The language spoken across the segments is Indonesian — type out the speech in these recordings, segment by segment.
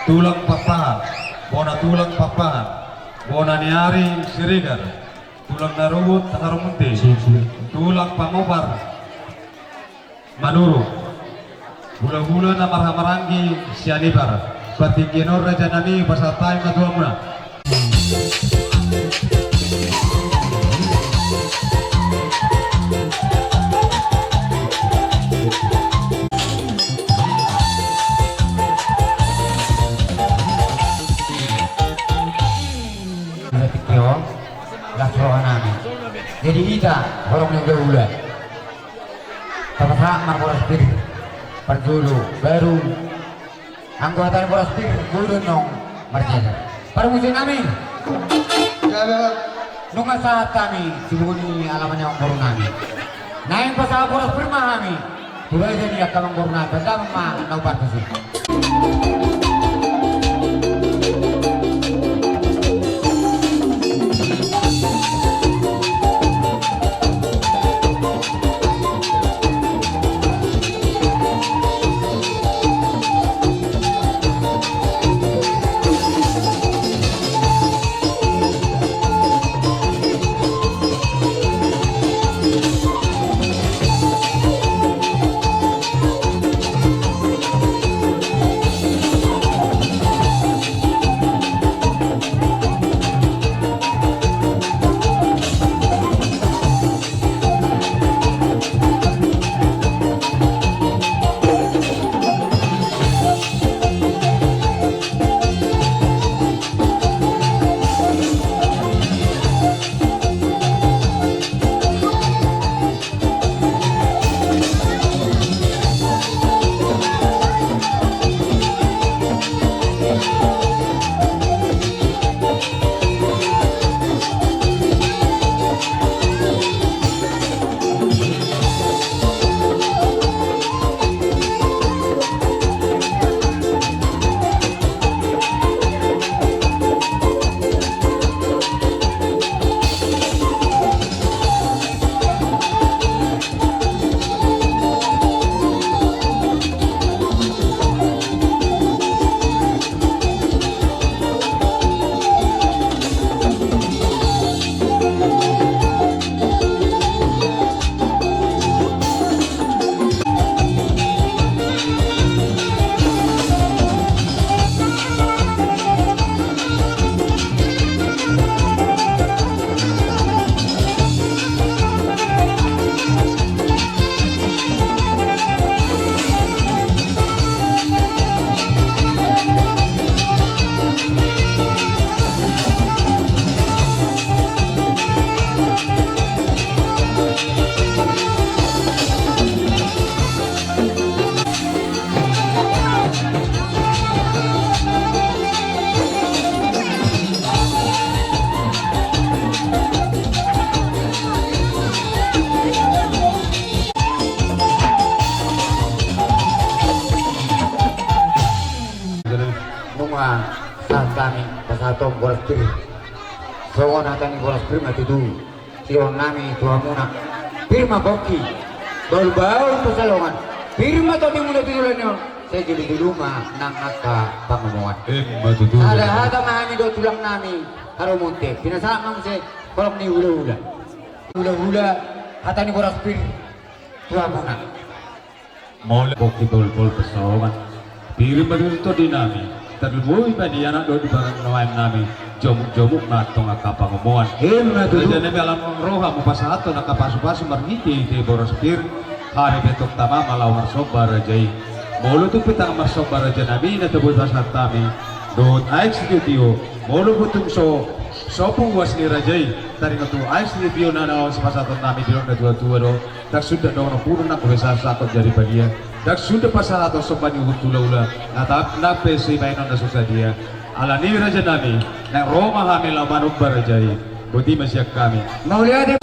tulang papa, bona tulang papa, bona niari sirigar, tulang narubut harumunti, tulang pamobar, manuru, bula-bula na marhamarangi sianibar, patikinor raja nami pasatai matua muna. Jadi kita orang yang dahulu sama Boras Bir Perjulu baru anggota Boras Bir Guru Nong Marjana pada musim kami nunga saat kami sibuni alamannya baru kami naik pasal Boras Bir kami mulai jadi akan baru kami pertama naubat sih. Saat kami pasatong Boras Bir Songon hatani Boras Bir mati tu Siwang nami tuhamuna Firma Boki Baru-baru pesalongan Firma tadi mula tujulannya saya jadi di rumah nang naka pangamuan ada hata mahami do tulang nami harumunte pinasakang saya kolom ni hula-hula hatani Boras Bir tuhamuna Mau Boki tol-tol pesalongan Firma itu di nami terlebih pada anak dua di barang nawain nami jomuk matong akapa ngomongan jadi alam roh kamu pas satu nak pasu merniti di Boras Bir hari betok tama malau marsobar rajai mulu tu pitang marsobar raja nabi na tebut pas hatami don aik studio mulu butung sopung was ni rajai tari ngatu aik studio na naon pas satu nami di ronda tua do tak sudah dong purun nak bisa satu jadi bagian dak sudah pasal atau sopan di hutula-ula natap nape si mainan da susah dia ala ni raja nami nak Roma hamil manuk barajai budi masyak kami mau lihat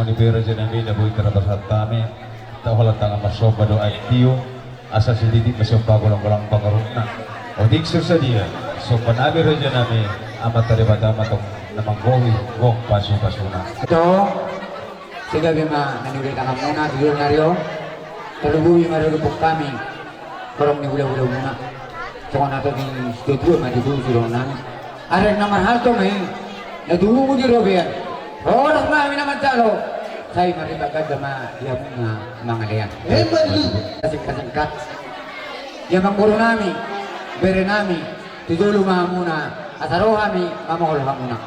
ni pera nami na boy karabasan kami tawalan tangan masoba doa tiyo asa si didik masoba gulang-gulang pangaruna o dikso sa dia so panabi raja nami amat taribada matong namang gowi gong pasu-pasuna Ito, sige bima nanigurita ka muna, tidur naryo. Talubuhi marulupok kami. Parang nigula-gula muna. So kung nato din studio, madibuhi sila namin. Aray naman halto may, nadungo di Robert. Oras na kami naman talo. Say maribagad na iyamong nga mga liyan. Kasing-kasingkat. Yamang guru nami, bere nami, tidulo mga muna. Asaro kami, mamakuluhan muna.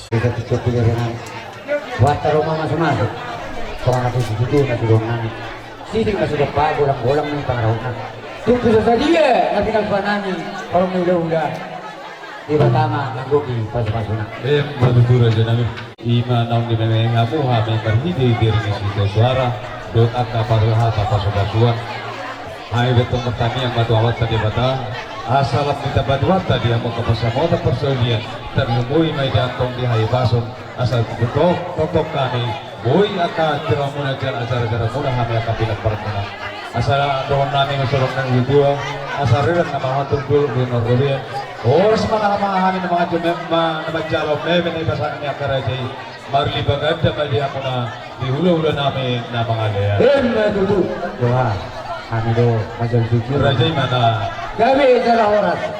Kita cukup dengan buat rumah masuk-masuk. Kalau nanti situ nanti ruangan. Sini masih depan bolang-bolang nih pangraunan. Itu bisa saja nanti nani kalau mudah-mudah di pertama nangguki pas-pasuna. Madudur aja nami. Ima naung di memang ngamu hame berhidi diri situ suara. Dot akka paruha tapa sobasuan. Hai betul petani yang batu awat tadi bata. Asalam kita baduat tadi yang mau ke pasamota perselian terlumui may jantong di hai bason asal betok totok kami boy aka tiramuna acara-acara muna kami akan bilang pertama asal doon namin usulong ng video asal rin na mga tungkol di Norwegian oras mga kamahamin ng mga nabadjalaw memen ay pasakan niya karajay marli bagad na mali ako na dihula-hula namin na mga leya Dulu doa kami do majal jujur. karajay mana Kami adalah orang